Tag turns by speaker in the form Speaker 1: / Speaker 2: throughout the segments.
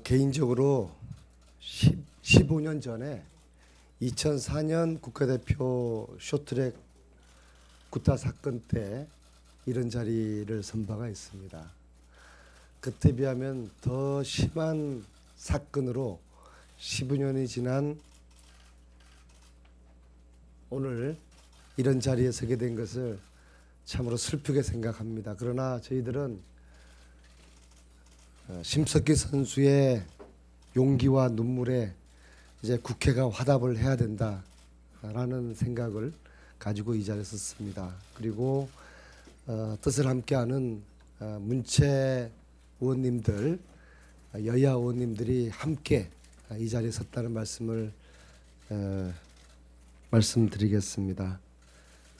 Speaker 1: 개인적으로 15년 전에 2004년 국가대표 쇼트랙 구타 사건 때 이런 자리를 선 바가 있습니다. 그때 비하면 더 심한 사건으로 15년이 지난 오늘 이런 자리에 서게 된 것을 참으로 슬프게 생각합니다. 그러나 저희들은 심석희 선수의 용기와 눈물에 이제 국회가 화답을 해야 된다라는 생각을 가지고 이 자리에 섰습니다. 그리고 뜻을 함께하는 문체 의원님들, 여야 의원님들이 함께 이 자리에 섰다는 말씀을 말씀드리겠습니다.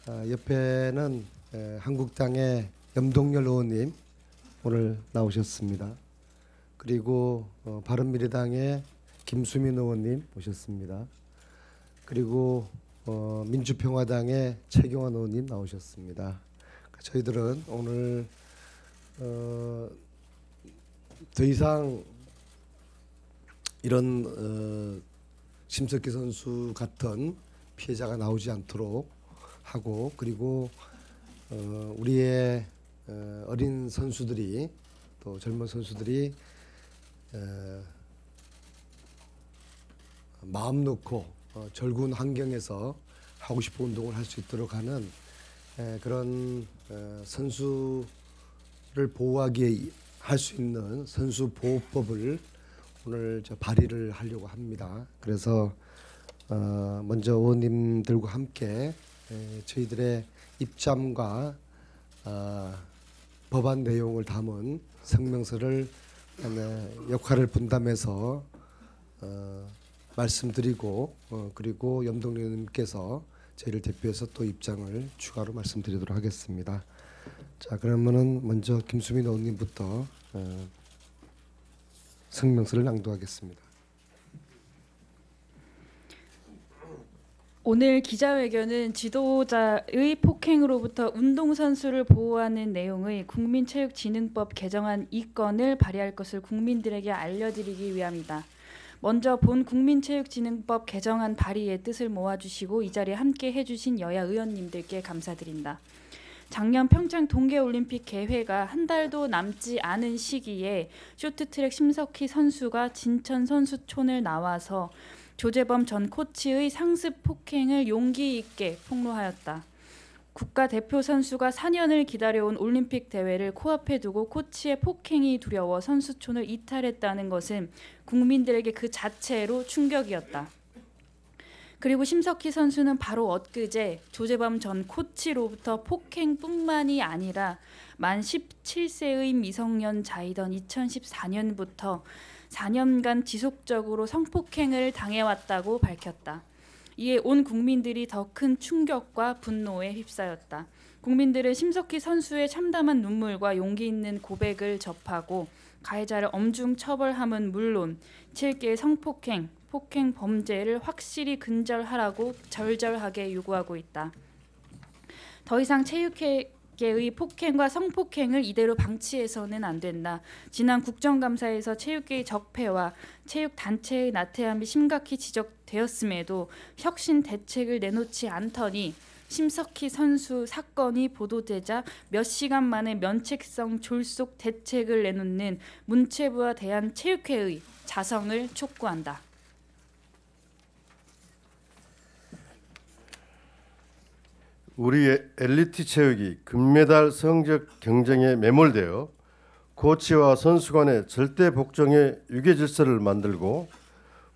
Speaker 1: 옆에는 한국당의 염동열 의원님 오늘 나오셨습니다. 그리고 바른미래당의 김수민 의원님 오셨습니다. 그리고 민주평화당의 최경환 의원님 나오셨습니다. 저희들은 오늘 더 이상 이런 심석희 선수 같은 피해자가 나오지 않도록 하고, 그리고 우리의 어린 선수들이 또 젊은 선수들이 마음 놓고 절군 환경에서 하고 싶은 운동을 할 수 있도록 하는 그런 선수를 보호하기에 할 수 있는 선수 보호법을 오늘 발의를 하려고 합니다. 그래서 먼저 의원님들과 함께 저희들의 입장과 법안 내용을 담은 성명서를 역할을 분담해서 말씀드리고, 그리고 염동열 의원님께서 저희를 대표해서 또 입장을 추가로 말씀드리도록 하겠습니다. 자, 그러면은 먼저 김수민 의원님부터 성명서를 낭독하겠습니다.
Speaker 2: 오늘 기자회견은 지도자의 폭행으로부터 운동선수를 보호하는 내용의 국민체육진흥법 개정안 2건을 발의할 것을 국민들에게 알려드리기 위함이다. 먼저 본 국민체육진흥법 개정안 발의의 뜻을 모아주시고 이 자리에 함께 해주신 여야 의원님들께 감사드린다. 작년 평창 동계올림픽 개회가 한 달도 남지 않은 시기에 쇼트트랙 심석희 선수가 진천 선수촌을 나와서 조재범 전 코치의 상습 폭행을 용기 있게 폭로하였다. 국가대표 선수가 4년을 기다려온 올림픽 대회를 코앞에 두고 코치의 폭행이 두려워 선수촌을 이탈했다는 것은 국민들에게 그 자체로 충격이었다. 그리고 심석희 선수는 바로 엊그제 조재범 전 코치로부터 폭행뿐만이 아니라 만 17세의 미성년자이던 2014년부터 4년간 지속적으로 성폭행을 당해왔다고 밝혔다. 이에 온 국민들이 더 큰 충격과 분노에 휩싸였다. 국민들은 심석희 선수의 참담한 눈물과 용기 있는 고백을 접하고 가해자를 엄중 처벌함은 물론 7개의 성폭행, 폭행 범죄를 확실히 근절하라고 절절하게 요구하고 있다. 더 이상 체육계의 폭행과 성폭행을 이대로 방치해서는 안 된다. 지난 국정감사에서 체육계의 적폐와 체육단체의 나태함이 심각히 지적되었음에도 혁신 대책을 내놓지 않더니 심석희 선수 사건이 보도되자 몇 시간 만에 면책성 졸속 대책을 내놓는 문체부와 대한체육회의 자성을 촉구한다.
Speaker 3: 우리의 엘리트 체육이 금메달 성적 경쟁에 매몰되어 코치와 선수 간의 절대 복종의 유계 질서를 만들고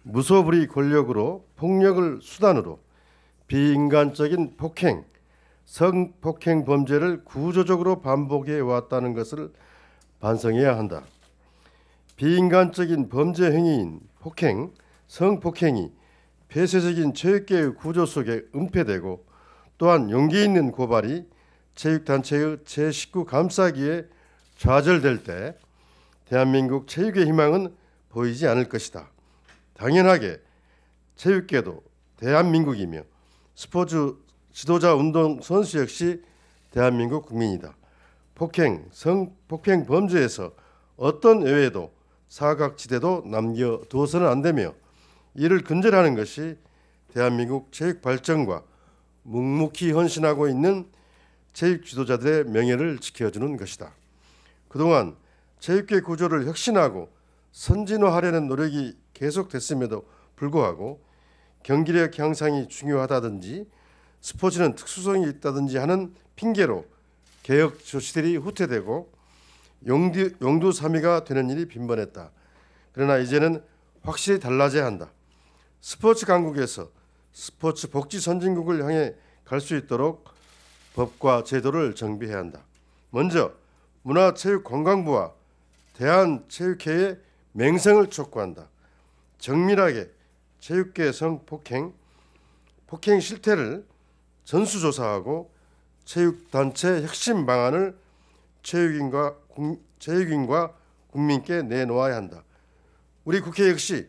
Speaker 3: 무소불위 권력으로 폭력을 수단으로 비인간적인 폭행, 성폭행 범죄를 구조적으로 반복해 왔다는 것을 반성해야 한다. 비인간적인 범죄 행위인 폭행, 성폭행이 폐쇄적인 체육계의 구조 속에 은폐되고 또한 용기 있는 고발이 체육단체의 제19 감싸기에 좌절될 때 대한민국 체육의 희망은 보이지 않을 것이다. 당연하게 체육계도 대한민국이며 스포츠 지도자 운동 선수 역시 대한민국 국민이다. 폭행, 성폭행 범죄에서 어떤 예외도 사각지대도 남겨두어서는 안 되며 이를 근절하는 것이 대한민국 체육 발전과 묵묵히 헌신하고 있는 체육 지도자들의 명예를 지켜주는 것이다. 그동안 체육계 구조를 혁신하고 선진화하려는 노력이 계속됐음에도 불구하고 경기력 향상이 중요하다든지 스포츠는 특수성이 있다든지 하는 핑계로 개혁 조치들이 후퇴되고 용두사미가 되는 일이 빈번했다. 그러나 이제는 확실히 달라져야 한다. 스포츠 강국에서 스포츠 복지 선진국을 향해 갈 수 있도록 법과 제도를 정비해야 한다. 먼저 문화체육관광부와 대한체육회의 맹성을 촉구한다. 정밀하게 체육계 성폭행, 폭행 실태를 전수조사하고 체육단체 혁신 방안을 체육인과 국민께 내놓아야 한다. 우리 국회 역시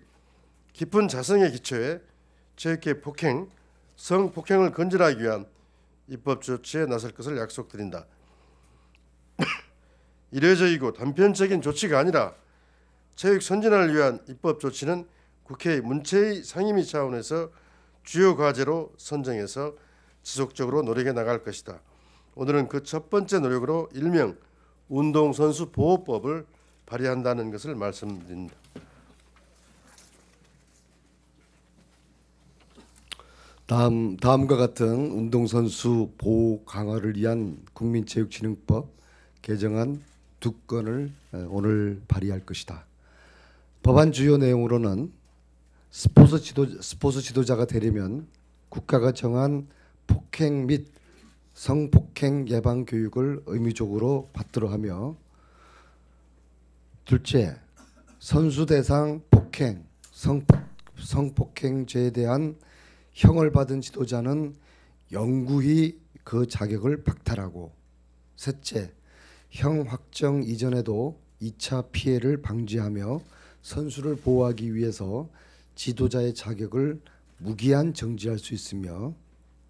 Speaker 3: 깊은 자성의 기초에 체육계 폭행, 성폭행을 근절하기 위한 입법 조치에 나설 것을 약속드린다. 이례적이고 단편적인 조치가 아니라 체육 선진화를 위한 입법 조치는 국회 문체위 상임위 차원에서 주요 과제로 선정해서 지속적으로 노력해 나갈 것이다. 오늘은 그 첫 번째 노력으로 일명 운동선수 보호법을 발의한다는 것을 말씀드립니다.
Speaker 1: 다음과 같은 운동선수 보호 강화를 위한 국민체육진흥법 개정안 2건을 오늘 발의할 것이다. 법안 주요 내용으로는 스포츠 지도자가 되려면 국가가 정한 폭행 및 성폭행 예방 교육을 의무적으로 받도록 하며, 둘째, 선수 대상 폭행, 성폭행죄에 대한 형을 받은 지도자는 영구히 그 자격을 박탈하고, 셋째, 형 확정 이전에도 2차 피해를 방지하며 선수를 보호하기 위해서 지도자의 자격을 무기한 정지할 수 있으며,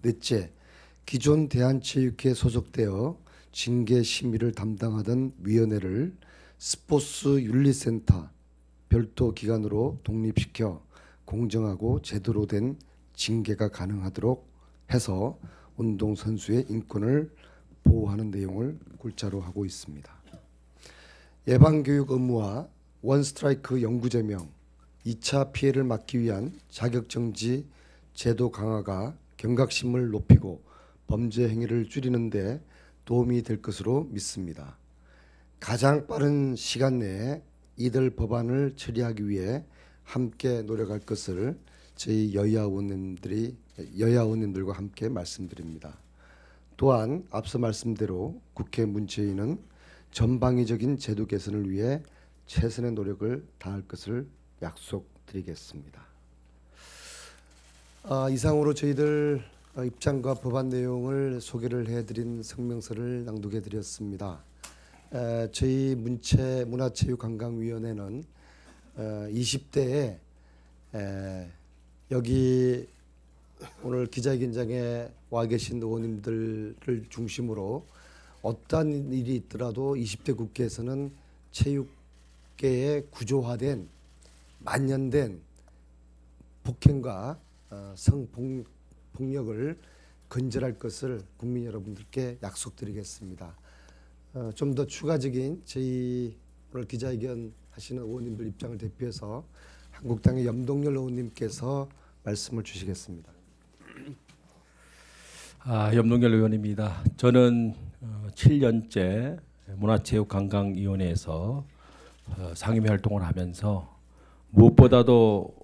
Speaker 1: 넷째, 기존 대한체육회에 소속되어 징계 심의를 담당하던 위원회를 스포츠 윤리센터 별도 기관으로 독립시켜 공정하고 제대로 된 징계가 가능하도록 해서 운동선수의 인권을 보호하는 내용을 골자로 하고 있습니다. 예방교육 의무화, 원스트라이크 영구 제명, 2차 피해를 막기 위한 자격정지 제도 강화가 경각심을 높이고 범죄 행위를 줄이는 데 도움이 될 것으로 믿습니다. 가장 빠른 시간 내에 이들 법안을 처리하기 위해 함께 노력할 것을 저희 여야 의원님들과 함께 말씀드립니다. 또한 앞서 말씀대로 국회 문체위는 전방위적인 제도 개선을 위해 최선의 노력을 다할 것을 약속드리겠습니다. 이상으로 저희들 입장과 법안 내용을 소개를 해드린 성명서를 낭독해드렸습니다. 저희 문화체육관광위원회는 20대에 여기 오늘 기자회견장에 와 계신 의원님들을 중심으로 어떠한 일이 있더라도 20대 국회에서는 체육계의 구조화된 만연된 폭행과 성폭력을 근절할 것을 국민 여러분들께 약속드리겠습니다. 좀 더 추가적인 저희 오늘 기자회견 하시는 의원님들 입장을 대표해서 한국당의 염동열 의원님께서 말씀을 주시겠습니다.
Speaker 4: 염동열 의원입니다. 저는 7년째 문화체육관광위원회에서 상임위 활동을 하면서 무엇보다도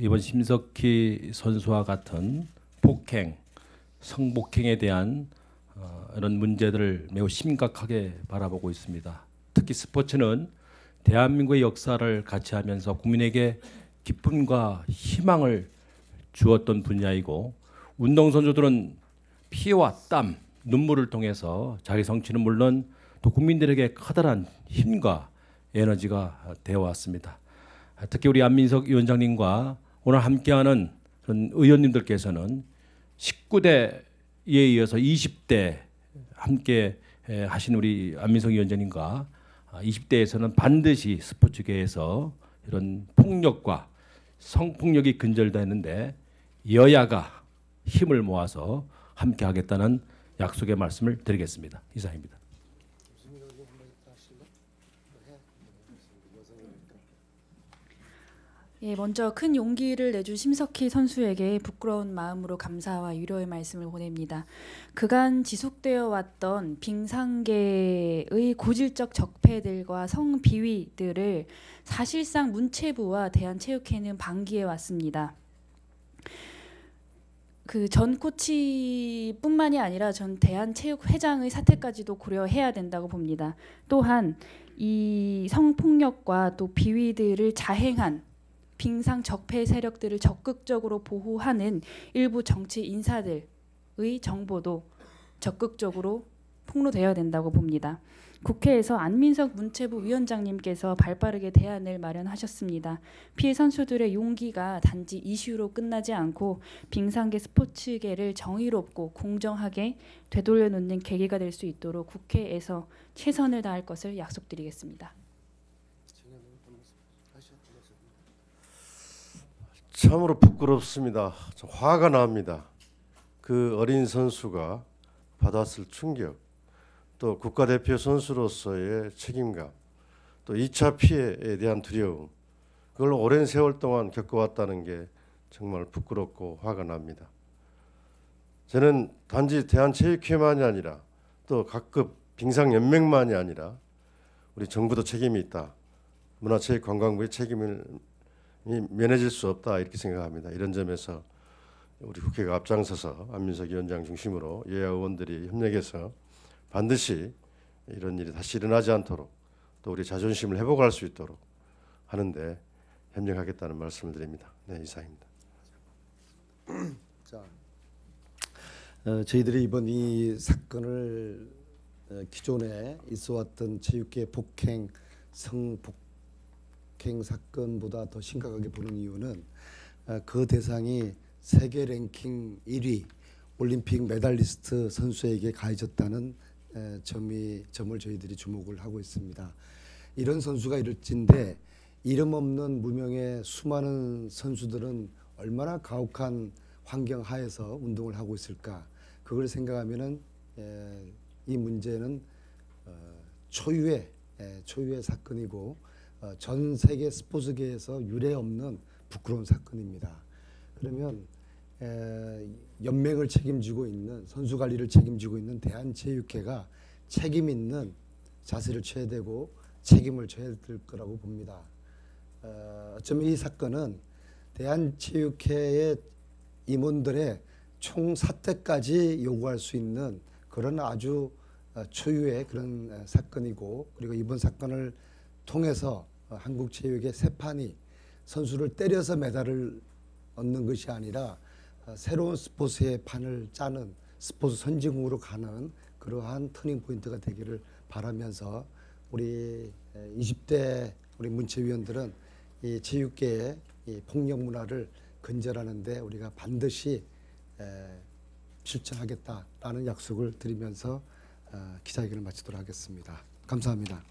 Speaker 4: 이번 심석희 선수와 같은 폭행, 성폭행에 대한 이런 문제들을 매우 심각하게 바라보고 있습니다. 특히 스포츠는 대한민국의 역사를 같이 하면서 국민에게 기쁨과 희망을 주었던 분야이고, 운동선수들은 피와 땀, 눈물을 통해서 자기 성취는 물론 또 국민들에게 커다란 힘과 에너지가 되어왔습니다. 특히 우리 안민석 위원장님과 오늘 함께하는 그런 의원님들께서는 19대에 이어서 20대 함께 하신 우리 안민석 위원장님과 20대에서는 반드시 스포츠계에서 이런 폭력과 성폭력이 근절되는데 여야가 힘을 모아서 함께 하겠다는 약속의 말씀을 드리겠습니다. 이상입니다.
Speaker 2: 예, 먼저 큰 용기를 내준 심석희 선수에게 부끄러운 마음으로 감사와 위로의 말씀을 보냅니다. 그간 지속되어 왔던 빙상계의 고질적 적폐들과 성비위들을 사실상 문체부와 대한체육회는 방기해 왔습니다. 그 전 코치뿐만이 아니라 전 대한체육회장의 사퇴까지도 고려해야 된다고 봅니다. 또한 이 성폭력과 또 비위들을 자행한 빙상 적폐 세력들을 적극적으로 보호하는 일부 정치 인사들의 정보도 적극적으로 폭로되어야 된다고 봅니다. 국회에서 안민석 문체부 위원장님께서 발빠르게 대안을 마련하셨습니다. 피해 선수들의 용기가 단지 이슈로 끝나지 않고 빙상계 스포츠계를 정의롭고 공정하게 되돌려 놓는 계기가 될 수 있도록 국회에서 최선을 다할 것을 약속드리겠습니다.
Speaker 3: 참으로 부끄럽습니다. 좀 화가 납니다. 그 어린 선수가 받았을 충격, 또 국가대표 선수로서의 책임감, 또 2차 피해에 대한 두려움, 그걸 오랜 세월 동안 겪어왔다는 게 정말 부끄럽고 화가 납니다. 저는 단지 대한체육회만이 아니라 또 각급 빙상연맹만이 아니라 우리 정부도 책임이 있다. 문화체육관광부의 책임을 면해질 수 없다 이렇게 생각합니다. 이런 점에서 우리 국회가 앞장서서 안민석 위원장 중심으로 여야 의원들이 협력해서 반드시 이런 일이 다시 일어나지 않도록 또 우리 자존심을 회복할 수 있도록 하는데 협력하겠다는 말씀을 드립니다. 네, 이상입니다.
Speaker 1: 자, 저희들이 이번 이 사건을 기존에 있어왔던 체육계 폭행, 성폭행 사건보다 더 심각하게 보는 이유는 그 대상이 세계 랭킹 1위 올림픽 메달리스트 선수에게 가해졌다는 점을 저희들이 주목을 하고 있습니다. 이런 선수가 이럴진데 이름 없는 무명의 수많은 선수들은 얼마나 가혹한 환경 하에서 운동을 하고 있을까. 그걸 생각하면은 이 문제는 초유의 사건이고 전 세계 스포츠계에서 유례 없는 부끄러운 사건입니다. 그러면 연맹을 책임지고 있는 선수 관리를 책임지고 있는 대한체육회가 책임 있는 자세를 취해야 되고 책임을 져야 될 거라고 봅니다. 어쩌면 이 사건은 대한체육회의 임원들의 총사퇴까지 요구할 수 있는 그런 아주 초유의 그런 사건이고, 그리고 이번 사건을 통해서 한국체육의 새 판이 선수를 때려서 메달을 얻는 것이 아니라 새로운 스포츠의 판을 짜는 스포츠 선진국으로 가는 그러한 터닝 포인트가 되기를 바라면서 우리 20대 우리 문체위원들은 이 체육계의 이 폭력 문화를 근절하는데 우리가 반드시 실천하겠다라는 약속을 드리면서 기자회견을 마치도록 하겠습니다. 감사합니다.